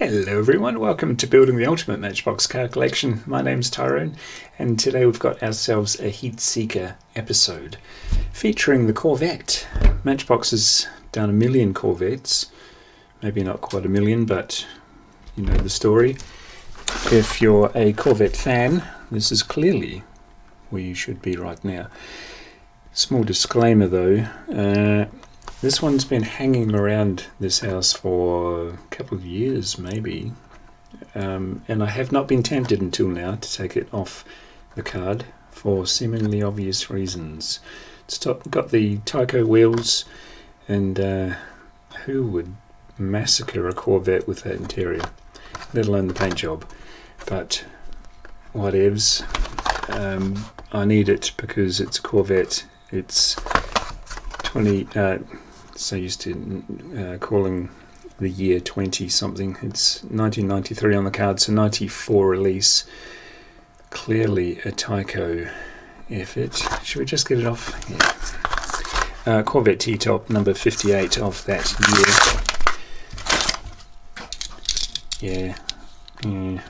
Hello everyone, welcome to Building the Ultimate Matchbox Car Collection. My name's Tyrone and today we've got ourselves a Heat Seeker episode featuring the Corvette. Matchbox has done 1 million Corvettes, maybe not quite 1 million, but you know the story. If you're a Corvette fan, this is clearly where you should be right now. Small disclaimer though, this one's been hanging around this house for a couple of years maybe, and I have not been tempted until now to take it off the card for seemingly obvious reasons. It's got the Tyco wheels, and who would massacre a Corvette with that interior, let alone the paint job? But whatevs, I need it because it's a Corvette. It's 20... so used to calling the year 20 something. It's 1993 on the card, so 94 release. Clearly a Tyco effort. Should we just get it off? Yeah. Corvette T-top number 58 of that year. Yeah.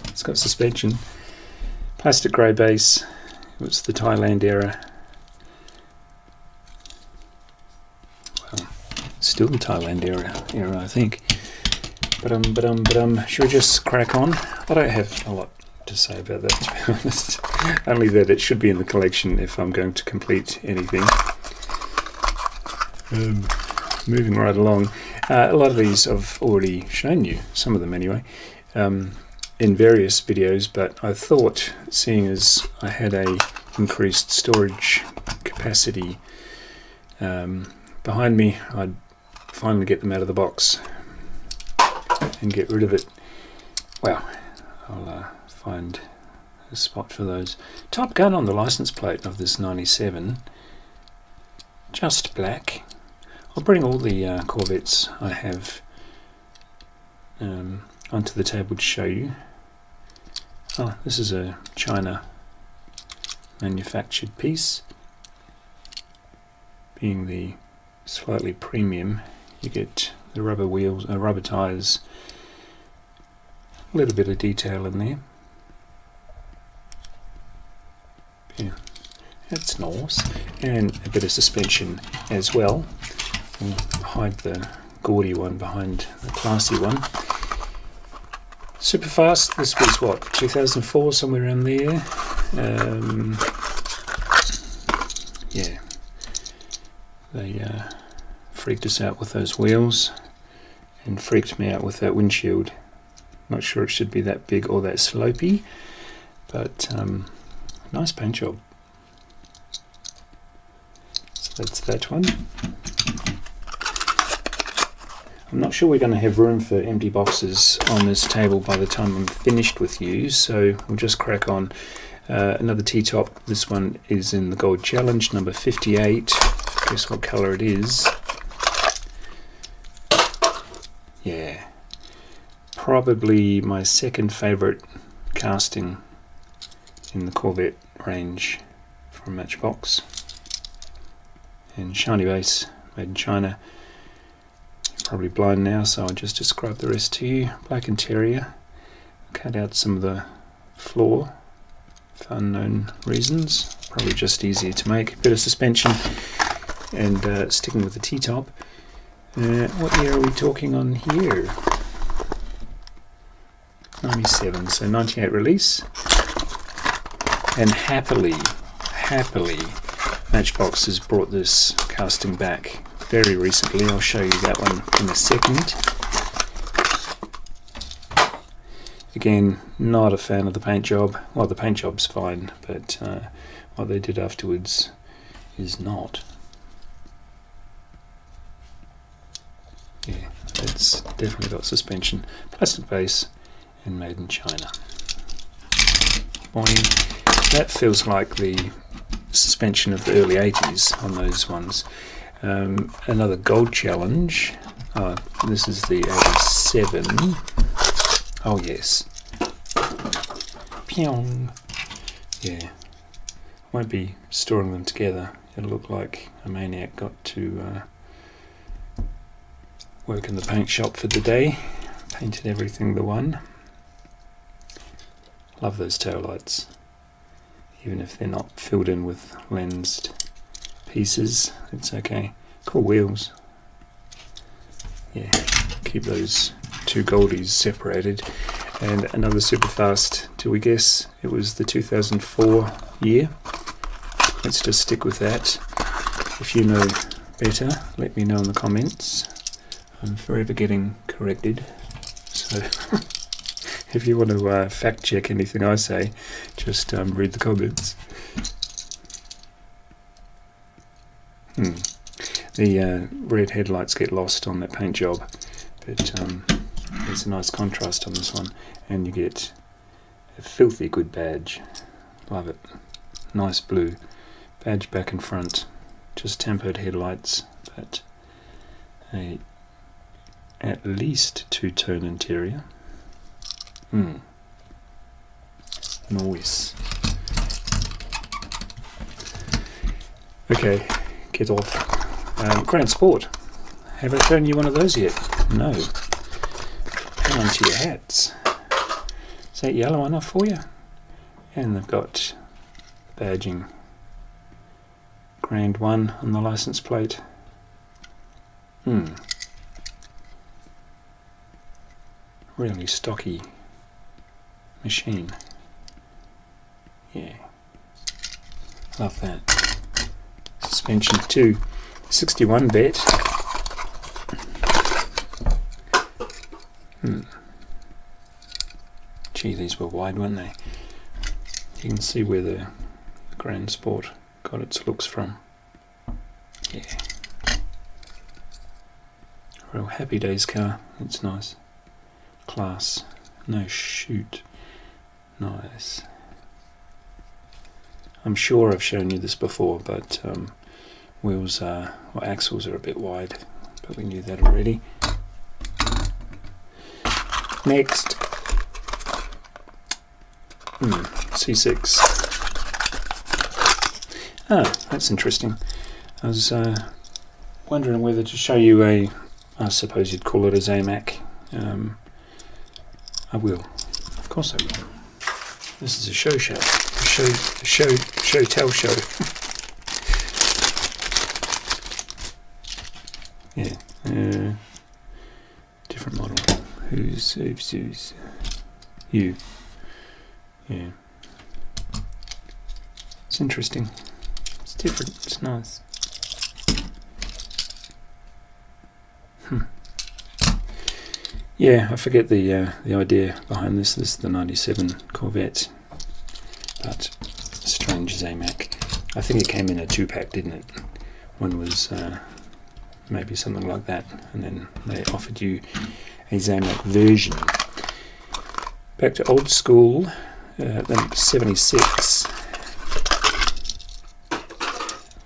It's got suspension. Plastic grey base. It was the Thailand era. Still the Thailand era, I think. Should we just crack on? I don't have a lot to say about that, to be honest. Only that it should be in the collection if I'm going to complete anything. Moving right along. A lot of these I've already shown you, some of them anyway, in various videos, but I thought, seeing as I had a increased storage capacity behind me, I'd finally get them out of the box and get rid of it. Well, I'll find a spot for those. Top Gun on the license plate of this 97, just black. I'll bring all the Corvettes I have onto the table to show you. Oh, this is a China manufactured piece. Being the slightly premium, you get the rubber wheels, rubber tyres, a little bit of detail in there. Yeah, that's nice, and a bit of suspension as well. We'll hide the gaudy one behind the classy one. Superfast, this was what, 2004, somewhere around there. Yeah, they freaked us out with those wheels and freaked me out with that windshield. Not sure it should be that big or that slopey, but nice paint job. So that's that one. I'm not sure we're going to have room for empty boxes on this table by the time I'm finished with you, so we'll just crack on. Another T-top. This one is in the Gold Challenge, number 58. Guess what colour it is? Yeah, probably my second favourite casting in the Corvette range from Matchbox. And shiny base, made in China. You're probably blind now, so I'll just describe the rest to you. Black interior. Cut out some of the floor for unknown reasons. Probably just easier to make. Bit of suspension, and sticking with the T-top. What year are we talking on here? 97, so 98 release. And happily, Matchbox has brought this casting back very recently. I'll show you that one in a second. Again, not a fan of the paint job. Well, the paint job's fine, but what they did afterwards is not. Yeah, it's definitely got suspension, plastic base, and made in China. Boing. That feels like the suspension of the early 80s on those ones. Another Gold Challenge. This is the 87. Oh yes. Pyong. Yeah. Won't be storing them together. It'll look like a maniac got to work in the paint shop for the day. Painted everything the one. Love those taillights. Even if they're not filled in with lensed pieces, it's okay. Cool wheels. Yeah, keep those two goldies separated. And another Superfast. Do we guess it was the 2004 year? Let's just stick with that. If you know better, let me know in the comments. I'm forever getting corrected. So if you want to fact check anything I say, just read the comments. The red headlights get lost on that paint job, but there's a nice contrast on this one, and you get a filthy good badge. Love it. Nice blue badge back and front, just tempered headlights, but a at least two-tone interior. Nice. Okay, get off. Grand Sport. Have I shown you one of those yet? No. Hang on to your hats. Is that yellow enough for you? And they've got badging. Grand 1 on the license plate. Really stocky machine. Yeah. Love that. Suspension too. 61 bet. Gee, these were wide, weren't they? You can see where the Grand Sport got its looks from. Yeah. Real happy days car. It's nice. Class. No shoot. Nice. I'm sure I've shown you this before, but wheels are, or axles are a bit wide, but we knew that already. Next. C6. Ah, that's interesting. I was wondering whether to show you a, I suppose you'd call it a Zamak. I will. Of course I will. This is a show. Tell show. Yeah. Different model. Who's you? Yeah. It's interesting. It's different. It's nice. Yeah, I forget the idea behind this. This is the 97 Corvette, but strange Zamak. I think it came in a 2-pack, didn't it? One was maybe something like that, and then they offered you a Zamak version. Back to old school, the 76.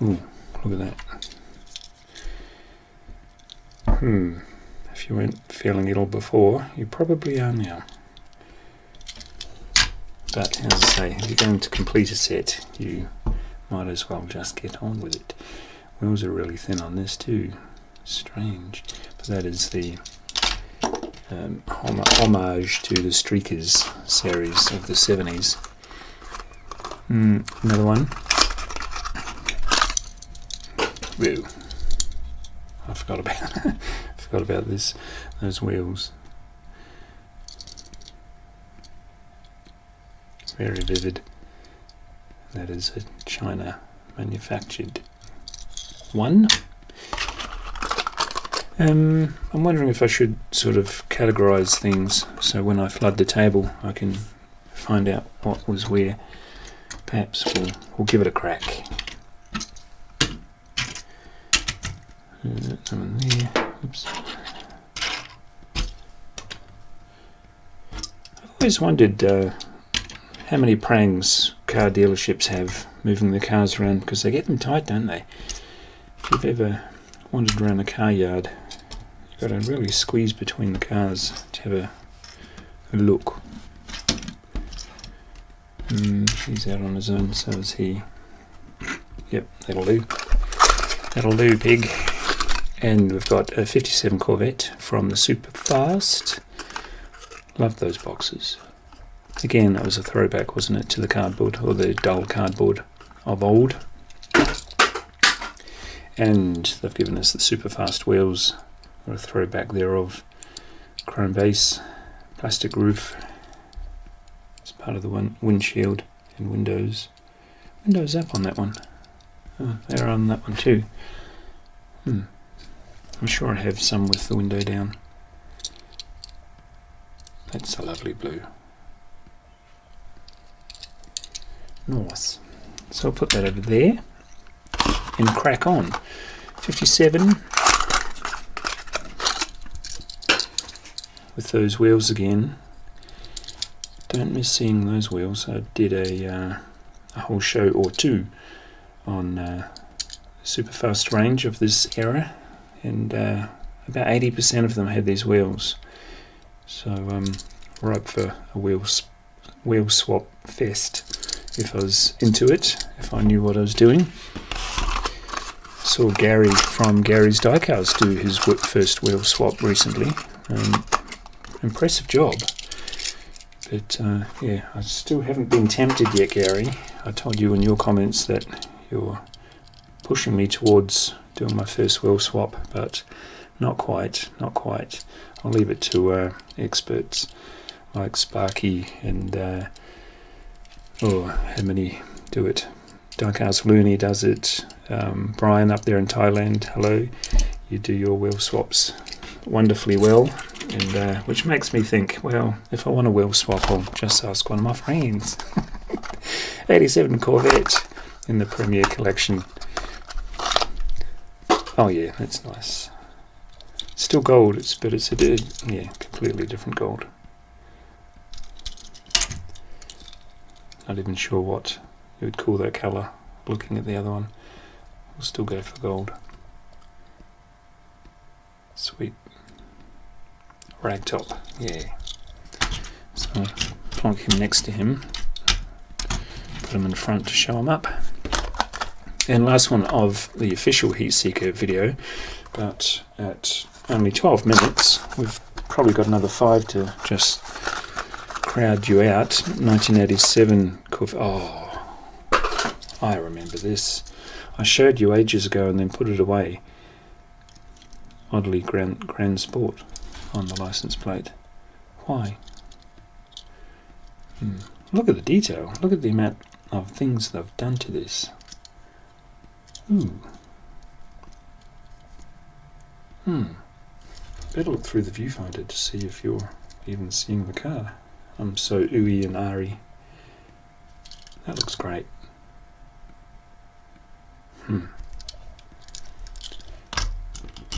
Ooh, look at that. If you weren't feeling ill before, you probably are now. But as I say, if you're going to complete a set, you might as well just get on with it. Wheels are really thin on this too. Strange. But that is the homage to the Streakers series of the 70s. Another one. Woo. I forgot about those wheels. Very vivid. That is a China manufactured one. I'm wondering if I should sort of categorize things so when I flood the table I can find out what was where. Perhaps we'll give it a crack. Someone there. Oops. I've always wondered how many prangs car dealerships have moving their cars around, because they get them tight, don't they? If you've ever wandered around a car yard, you've got to really squeeze between the cars to have a look. He's out on his own, so is he. Yep, that'll do. That'll do, pig. And we've got a 57 Corvette from the Superfast. Love those boxes. Again, that was a throwback, wasn't it, to the cardboard, or the dull cardboard of old. And they've given us the Superfast wheels, or a throwback thereof. Chrome base, plastic roof. It's part of the windshield and windows. Windows up on that one. Oh, they're on that one too. I'm sure I have some with the window down. That's a lovely blue. Nice. So I'll put that over there and crack on. 57 with those wheels again. Don't miss seeing those wheels. I did a whole show or two on the Superfast range of this era, and about 80% of them had these wheels. So we're up for a wheel swap fest if I was into it, if I knew what I was doing. Saw Gary from Gary's Diecast do his first wheel swap recently. Impressive job. But yeah, I still haven't been tempted yet, Gary. I told you in your comments that you're pushing me towards doing my first wheel swap, but not quite. I'll leave it to experts like Sparky and how many do it? Diecast Looney does it. Brian up there in Thailand, hello. You do your wheel swaps wonderfully well, and which makes me think, well, if I want a wheel swap, I'll just ask one of my friends. 87 Corvette in the Premier Collection. Oh yeah, that's nice. Still gold, but it's a completely different gold. Not even sure what you would call that colour. Looking at the other one, we'll still go for gold. Sweet. Ragtop, yeah. So plonk him next to him. Put him in front to show him up. And last one of the official Heatseeker video, but at only 12 minutes, we've probably got another 5 to just crowd you out. 1987 Corvette. Oh, I remember this. I showed you ages ago and then put it away. Oddly Grand Sport on the license plate. Why? Look at the detail. Look at the amount of things they've done to this. Ooh. Better look through the viewfinder to see if you're even seeing the car. I'm so ooey and ahry. That looks great.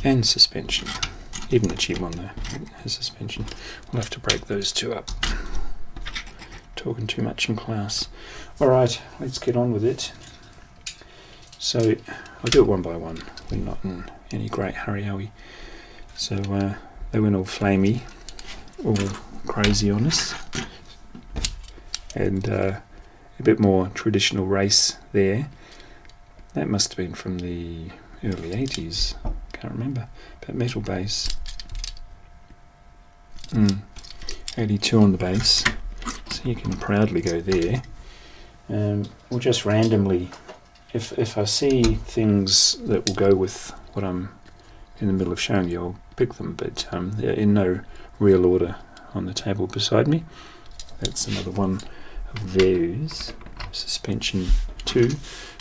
And suspension. Even the cheap one though has suspension. We'll have to break those two up. Talking too much in class. Alright, let's get on with it. So I'll do it one by one. We're not in any great hurry, are we? So they went all flamey, all crazy on us, and a bit more traditional race there. That must have been from the early 80s, can't remember, but metal base. 82 on the base, so you can proudly go there. Or just randomly, if I see things that will go with what I'm in the middle of showing you, I'll pick them, but they're in no real order on the table beside me. That's another one of those. Suspension 2.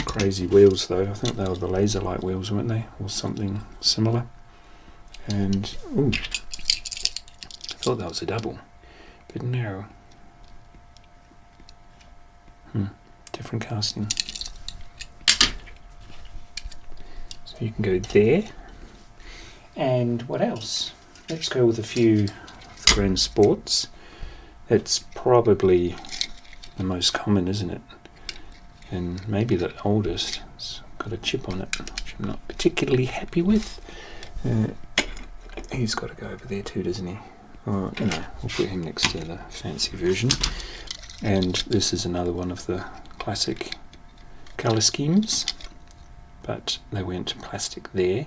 Crazy wheels though. I think they were the laser light wheels, weren't they? Or something similar. And, ooh, I thought that was a double, but no. Different casting. So you can go there. And what else? Let's go with a few of the Grand Sports. It's probably the most common, isn't it? And maybe the oldest. It's got a chip on it, which I'm not particularly happy with. He's got to go over there too, doesn't he? Or, no, we'll put him next to the fancy version. And this is another one of the classic colour schemes, but they went plastic there.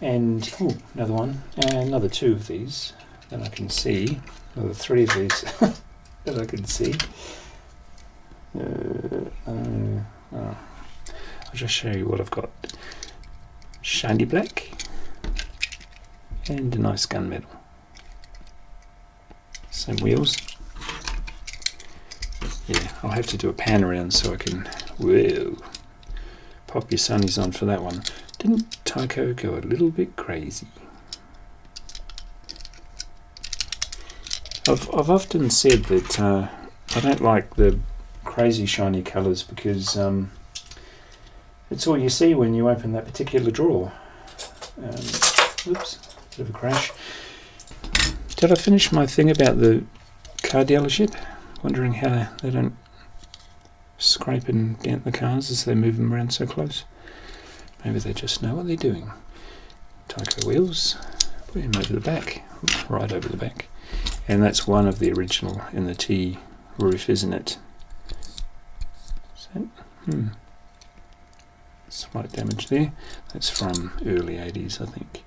And another one, and another 2 of these that I can see, another 3 of these that I can see. I'll just show you what I've got. Shiny black and a nice gunmetal. Same wheels. Yeah, I'll have to do a pan around so I can, whoa, pop your sunnies on for that one. Didn't Tyco go a little bit crazy? I've often said that I don't like the crazy shiny colours because it's all you see when you open that particular drawer. Oops, bit of a crash. Did I finish my thing about the car dealership? Wondering how they don't scrape and dent the cars as they move them around so close. Maybe they just know what they're doing. Tyco wheels, put him over the back, right over the back. And that's one of the original in the T roof, isn't it? Is that? Slight damage there. That's from early 80s, I think.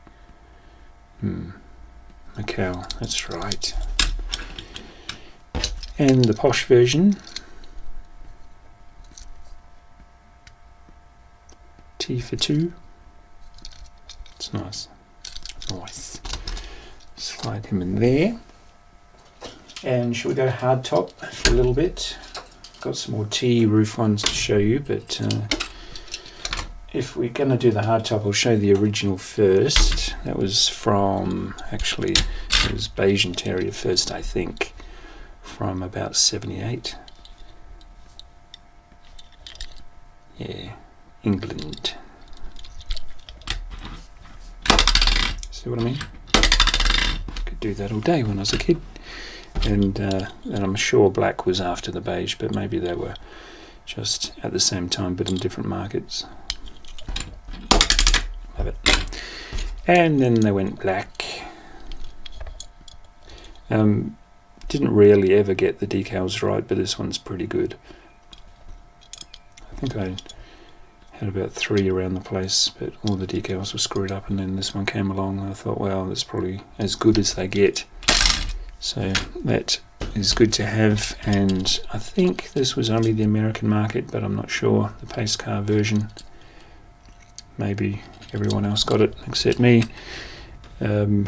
Macau, that's right. And the posh version, T for 2. It's nice. Nice. Slide him in there. And shall we go hard top for a little bit? Got some more T roof ones to show you, but if we're going to do the hard top, I'll show the original first. That was from, actually, it was Beige Interior first, I think, from about 78. Yeah, England. See what I mean? Could do that all day when I was a kid. And I'm sure black was after the beige, but maybe they were just at the same time but in different markets. Love it. And then they went black. Didn't really ever get the decals right, but this one's pretty good. I think I had about 3 around the place, but all the decals were screwed up, and then this one came along and I thought, well, that's probably as good as they get. So that is good to have, and I think this was only the American market, but I'm not sure. The pace car version, maybe everyone else got it except me. And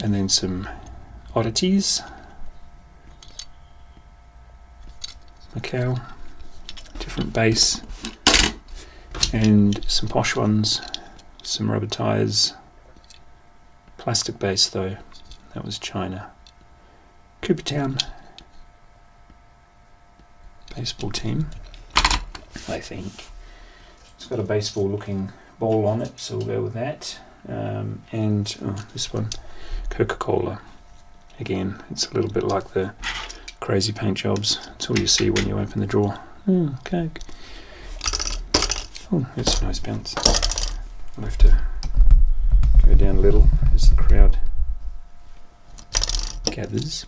then some oddities. Macau, different base, and some posh ones, some rubber tyres, plastic base though, that was China. Cooperstown baseball team, I think. It's got a baseball looking ball on it, so we'll go with that. And this one, Coca-Cola. Again, it's a little bit like the crazy paint jobs. It's all you see when you open the drawer. Coke. Oh, that's a nice bounce. I'll have to go down a little as the crowd gathers.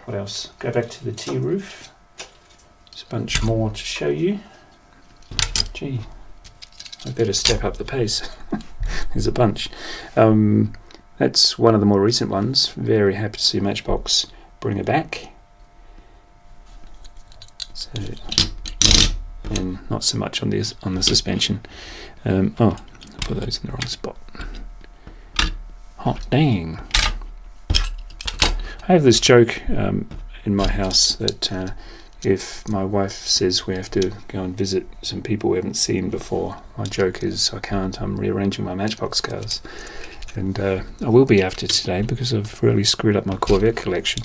What else? Go back to the T roof. There's a bunch more to show you. Gee, I better step up the pace. There's a bunch. That's one of the more recent ones. Very happy to see Matchbox bring it back. So, and not so much on the suspension. I put those in the wrong spot. Hot dang! I have this joke in my house that if my wife says we have to go and visit some people we haven't seen before, my joke is I can't. I'm rearranging my Matchbox cars. And I will be after today because I've really screwed up my Corvette collection,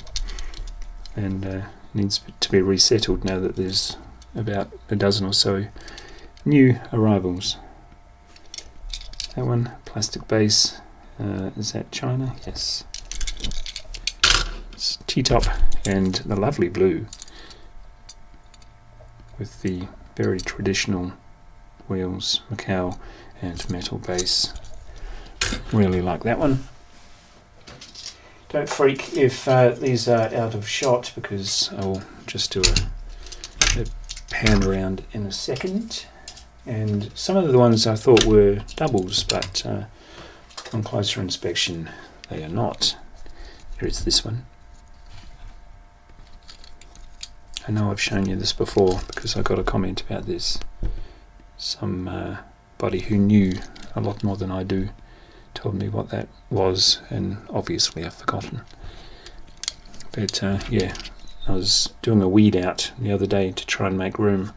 and needs to be resettled now that there's about a dozen or so new arrivals. That one, plastic base, is that China? Yes. It's T-top and the lovely blue with the very traditional wheels, Macau and metal base. Really like that one. Don't freak if these are out of shot, because I'll just do a pan around in a second. and some of the ones I thought were doubles, but on closer inspection they are not. There is this one. I know I've shown you this before because I got a comment about this. Somebody who knew a lot more than I do told me what that was, and obviously I've forgotten. But yeah, I was doing a weed out the other day to try and make room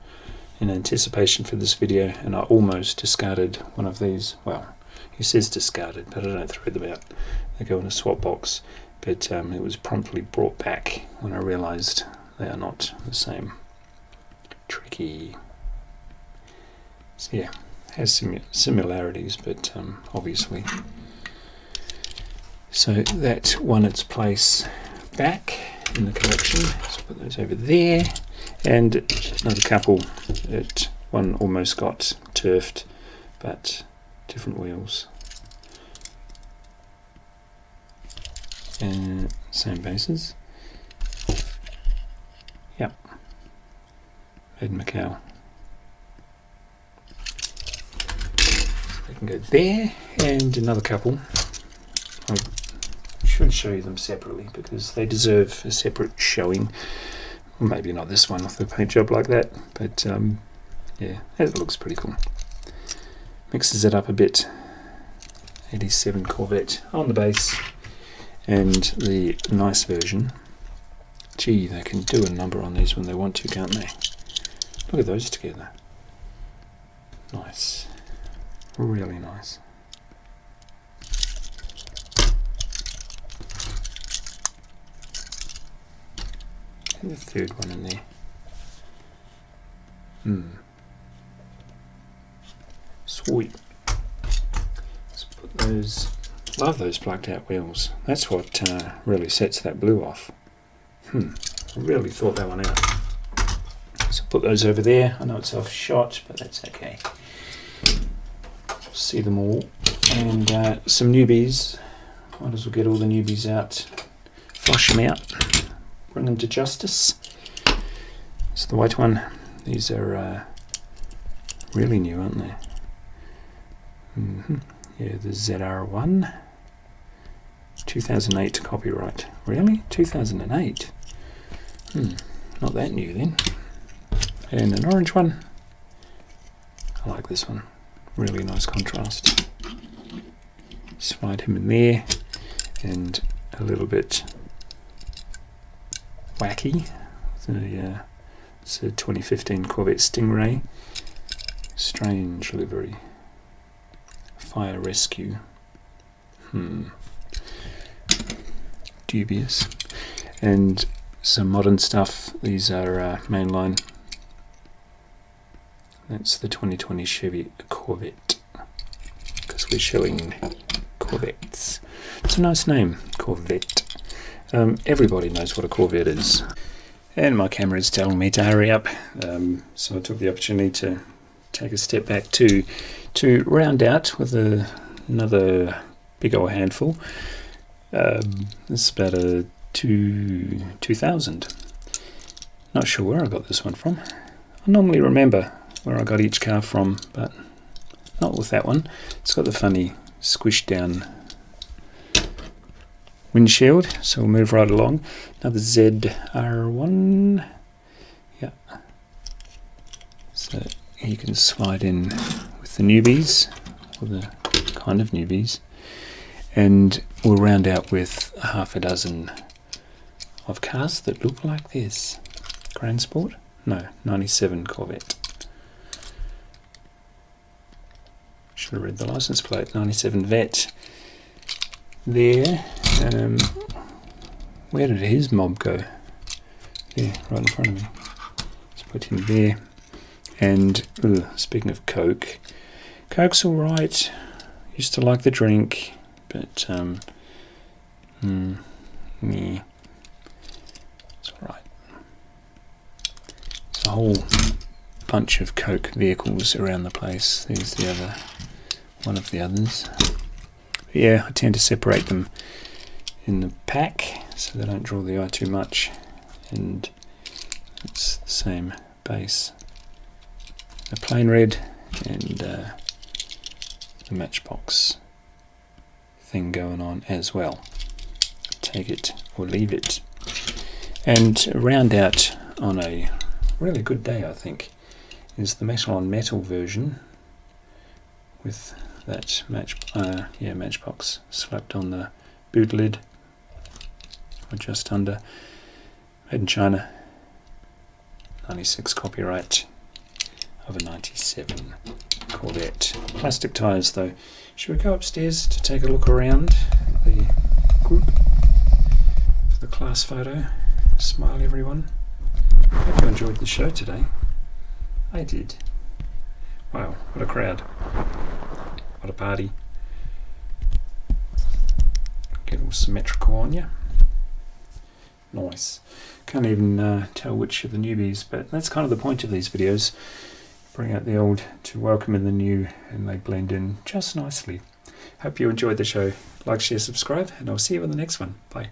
in anticipation for this video, and I almost discarded one of these. Well, he says discarded, but I don't throw them out. They go in a swap box, but it was promptly brought back when I realised they are not the same. Tricky. So yeah, has similarities, but obviously. So that won its place back in the collection. So put those over there, and another couple. One almost got turfed, but different wheels. And same bases. Yep. Made in Macau. So they can go there, and another couple. I should show you them separately because they deserve a separate showing. Well, maybe not this one with a paint job like that, but yeah, it looks pretty cool. Mixes it up a bit. 87 Corvette on the base, and the nice version. Gee, they can do a number on these when they want to, can't they? Look at those together. Nice. Really nice. And the third one in there. Sweet. Let's put those. Love those plugged out wheels. That's what really sets that blue off. I really thought that one out. So put those over there. I know it's off shot, but that's okay. See them all. And some newbies. Might as well get all the newbies out. Flush them out. Bring them to justice. It's the white one. These are really new, aren't they? Yeah, the ZR1. 2008 copyright. Really? 2008? Not that new then. And an orange one. I like this one. Really nice contrast. Slide him in there. And a little bit wacky. It's a 2015 Corvette Stingray. Strange livery. Fire rescue. Dubious. And some modern stuff. These are mainline. That's the 2020 Chevy Corvette. Because we're showing Corvettes. It's a nice name, Corvette. Everybody knows what a Corvette is. And my camera is telling me to hurry up. So I took the opportunity to take a step back to round out with another big old handful. This is about a 2000. Not sure where I got this one from. I normally remember where I got each car from, but not with that one. It's got the funny squished down windshield, so we'll move right along. Another ZR1. Yeah. So you can slide in with the newbies, or the kind of newbies, and we'll round out with half a dozen of cars that look like this. Grand Sport? No, 97 Corvette. Should have read the license plate. 97 Vet. There. Where did his mob go? Yeah, right in front of me. Let's put him there. And speaking of Coke, Coke's alright. Used to like the drink, but yeah, it's alright. There's a whole bunch of Coke vehicles around the place. There's the other one of the others. But yeah, I tend to separate them in the pack so they don't draw the eye too much, and it's the same base. A plain red and the Matchbox thing going on as well. Take it or leave it. And round out on a really good day, I think, is the metal on metal version with that Matchbox slapped on the boot lid, or just under. Made in China, 96 copyright of a 97 Corvette. Plastic tyres though. Should we go upstairs to take a look around the group for the class photo? Smile everyone. Hope you enjoyed the show today. I did. Wow, what a crowd. What a party. Get all symmetrical on you. Nice. Can't even tell which are the newbies, but that's kind of the point of these videos. Bring out the old to welcome in the new, and they blend in just nicely. Hope you enjoyed the show. Like, share, subscribe, and I'll see you in the next one. Bye.